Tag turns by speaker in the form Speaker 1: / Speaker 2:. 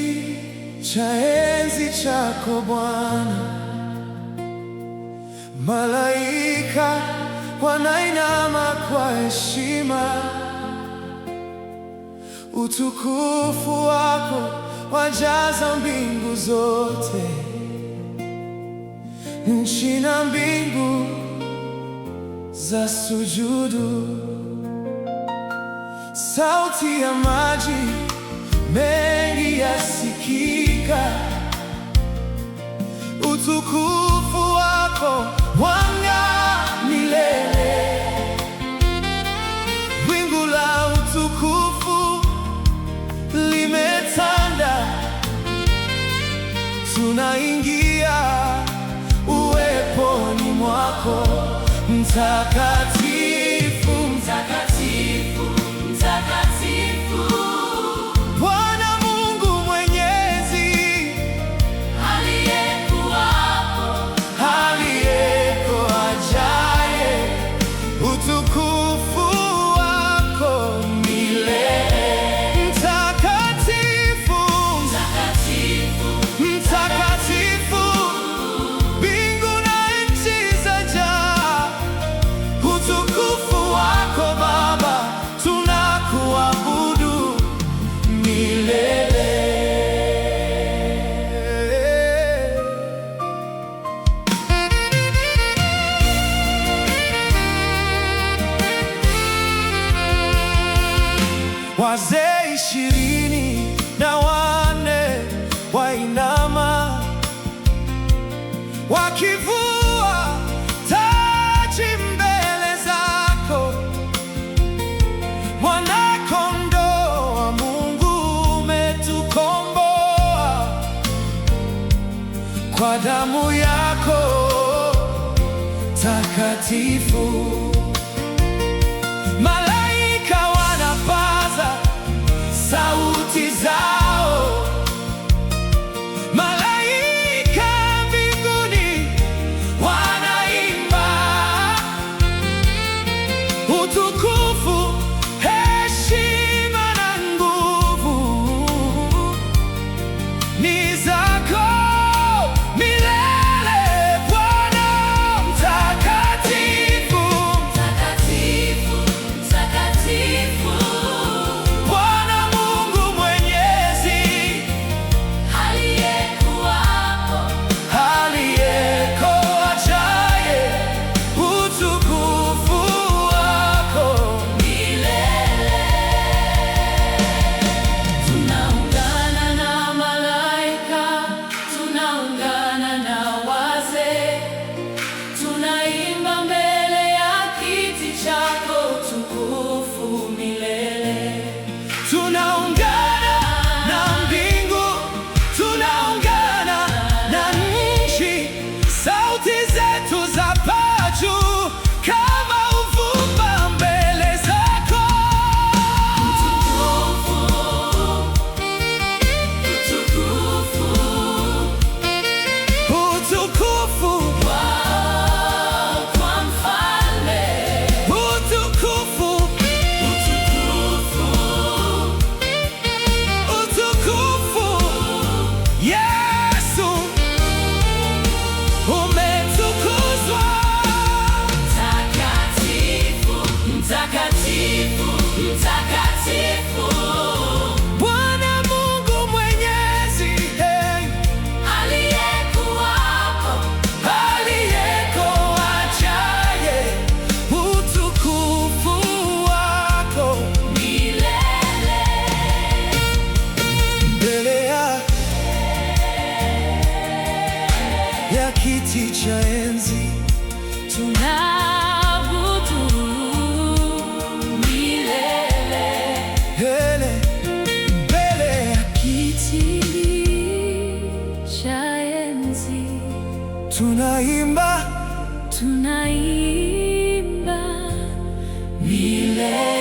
Speaker 1: kiti cha enzi chako Bwana, malaika wanainama kwa heshima. Utukufu wako wajaza mbingu zote, nchi na mbingu za sujudu. Sauti ya maji mengi yasikika, utukufu wako wang'aa milele. Wingu la utukufu limetanda, tunaingia uweponi mwako mtakatifu, mtakatifu, mtakatifu. Bwana Mungu Mwenyezi, aliyekuwapo, aliyeko, ajaye, utukufu wako milele. Mtakatifu, mtakatifu, mtakatifu, mbingu na nchi zajaa utukufu wako Baba, tunakuabudu milele. Wazee 24 wainama, wakivua taji mbele zako. Mwana-Kondoo wa Mungu, umetukomboa kwa damu yako takatifu. Malaika wanapaza sauti zao, malaika mbinguni wanaimba, utukufu, heshima na nguvu ni zako milele. Bwana mtakatifu, mtakatifu, mtakatifu. Bwana Mungu Mwenyezi, aliyekuwapo, aliyeko, ajaye, utukufu wako milele. Tunaungana na malaika, tunaungana na wazee, tunaimba mbele ya kiti chako utukufu milele. Tunaungana na mbingu, tunaungana na nchi, sauti zetu zapaa juu kama uvumba mbele zako. Utukufu, utukufu, utukufu kwa Mfalme. Utukufu, utukufu, utukufu. Yesu umetukuzwa. Mtakatifu, mtakatifu, mtakatifu. Bwana Mungu Mwenyezi, aliyekuwapo, aliyeko, ajaye, utukufu wako milele. Mbele ya kiti cha enzi
Speaker 2: tunaabudu milele.
Speaker 1: mbele ya
Speaker 2: Kiti cha enzi
Speaker 1: tunaimba
Speaker 2: tunaimba milele.